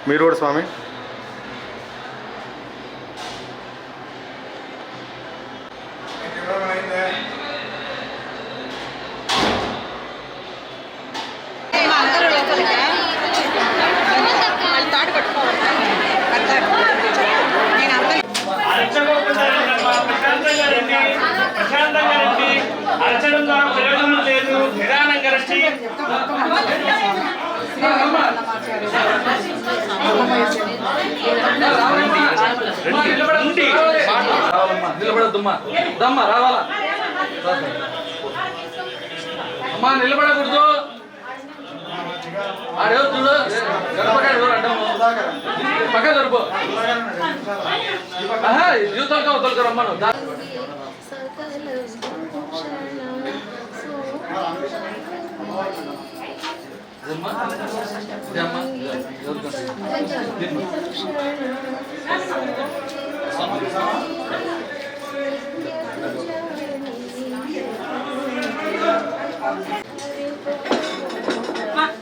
మీరు కూడా స్వామి. ప్రశాంతంగా రండి. అరచడం ద్వారా ప్రయోజనం లేదు. నిదానంగా రండి. నిలబడద్దమ్మా, దమ్మా రావాలా అమ్మా, నిలబడకూడదు. ఆడేవో చూడు, గడపకాడు అడ్డము పక్క జరుపు. జీవితాలతో తొలకరమ్మను.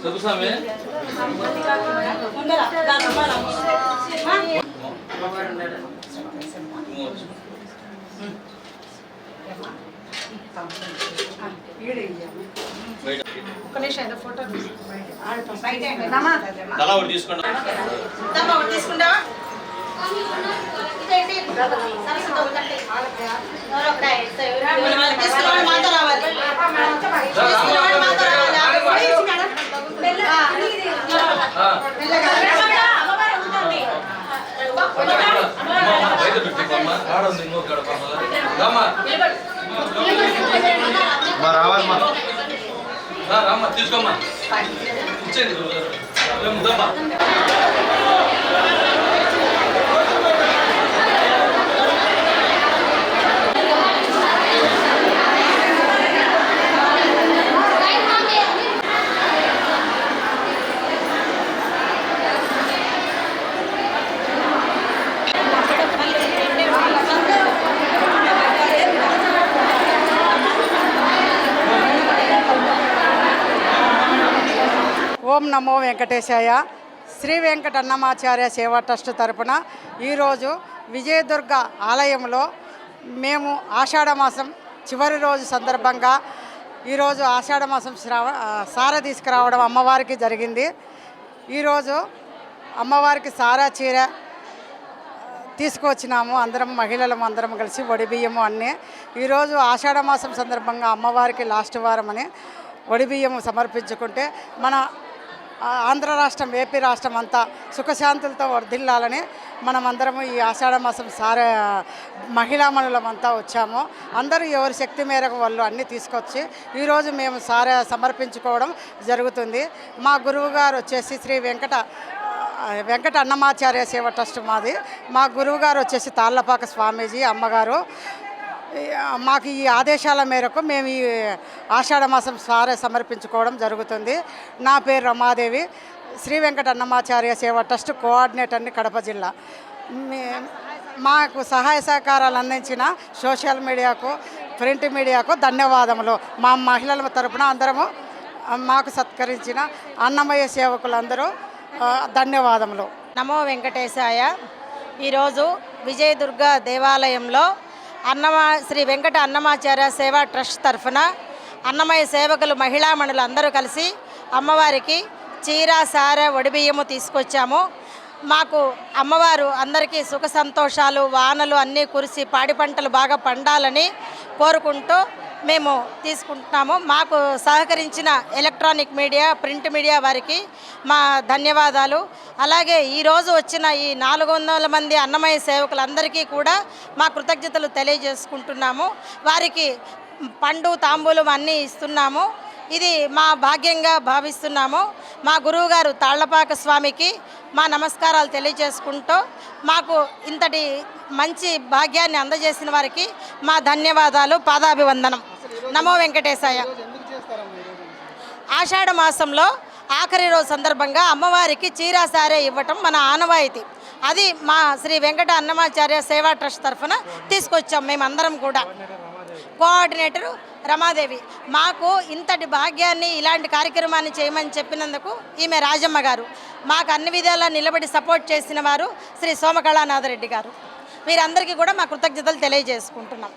చదువు స్వామి. తీసుకుంటావా? మాతో రావాలి. రామ్మా, తీసుకోమ్మా, ఇచ్చేది దమ్మా. ఓం నమో వెంకటేశాయ. శ్రీ వెంకట అన్నమాచార్య సేవా ట్రస్ట్ తరపున ఈరోజు విజయదుర్గ ఆలయంలో మేము ఆషాఢమాసం చివరి రోజు సందర్భంగా ఈరోజు ఆషాఢమాసం సార తీసుకురావడం అమ్మవారికి జరిగింది. ఈరోజు అమ్మవారికి సారా చీర తీసుకువచ్చినాము. అందరం మహిళలం అందరం కలిసి వడిబియ్యము అన్నీ. ఈరోజు ఆషాఢమాసం సందర్భంగా అమ్మవారికి లాస్ట్ వారం అని వడిబియ్యము సమర్పించుకుంటే మన ఆంధ్ర రాష్ట్రం, ఏపీ రాష్ట్రం అంతా సుఖశాంతులతో వర్ధిల్లాలని మనమందరము ఈ ఆషాఢమాసం మహిళామణులమంతా వచ్చాము. అందరూ ఎవరి శక్తి మేరకు వాళ్ళు అన్నీ తీసుకొచ్చి ఈరోజు మేము సమర్పించుకోవడం జరుగుతుంది. మా గురువు గారు వచ్చేసి శ్రీ వెంకట అన్నమాచార్య సేవ ట్రస్ట్ మాది. మా గురువు గారు వచ్చేసి తాళ్ళపాక స్వామీజీ అమ్మగారు. మాకు ఈ ఆదేశాల మేరకు మేము ఈ ఆషాఢమాసం సమర్పించుకోవడం జరుగుతుంది. నా పేరు రమాదేవి, శ్రీ వెంకట అన్నమాచార్య సేవ ట్రస్ట్ కోఆర్డినేటర్ని, కడప జిల్లా. మాకు సహాయ సహకారాలు అందించిన సోషల్ మీడియాకు, ప్రింట్ మీడియాకు ధన్యవాదములు. మా మహిళల తరపున అందరము మాకు సత్కరించిన అన్నమయ్య సేవకులందరూ ధన్యవాదములు. నమో వెంకటేశాయ. ఈరోజు విజయదుర్గ దేవాలయంలో శ్రీ వెంకట అన్నమాచార్య సేవా ట్రస్ట్ తరఫున అన్నమయ్య సేవకులు మహిళామణులు అందరూ కలిసి అమ్మవారికి చీర, సార, వడిబియ్యము తీసుకొచ్చాము. మాకు అమ్మవారు అందరికీ సుఖ సంతోషాలు, వానలు అన్నీ కురిసి పాడి పంటలు బాగా పండాలని కోరుకుంటూ మేము తీసుకుంటున్నాము. మాకు సహకరించిన ఎలక్ట్రానిక్ మీడియా, ప్రింట్ మీడియా వారికి మా ధన్యవాదాలు. అలాగే ఈరోజు వచ్చిన ఈ 400 మంది అన్నమయ్య సేవకులందరికీ కూడా మా కృతజ్ఞతలు తెలియజేసుకుంటున్నాము. వారికి పండు, తాంబూలం అన్నీ ఇస్తున్నాము. ఇది మా భాగ్యంగా భావిస్తున్నాము. మా గురువుగారు తాళ్లపాక స్వామికి మా నమస్కారాలు తెలియజేసుకుంటూ మాకు ఇంతటి మంచి భాగ్యాన్ని అందజేసిన వారికి మా ధన్యవాదాలు, పాదాభివందనం. నమో వెంకటేశాయ. ఆషాఢ మాసంలో ఆఖరి రోజు సందర్భంగా అమ్మవారికి చీర, సారే ఇవ్వటం మన ఆనవాయితీ. అది మా శ్రీ వెంకట అన్నమాచార్య సేవా ట్రస్ట్ తరఫున తీసుకొచ్చాం మేమందరం కూడా. కోఆర్డినేటర్ రమాదేవి. మాకు ఇంతటి భాగ్యాన్ని ఇలాంటి కార్యక్రమాన్ని చేయమని చెప్పినందుకు ఈమె రాజమ్మ గారు. మాకు అన్ని విధాలా నిలబడి సపోర్ట్ చేసిన వారు శ్రీ సోమకళానాథరెడ్డి గారు. వీరందరికీ కూడా మా కృతజ్ఞతలు తెలియజేసుకుంటున్నాం.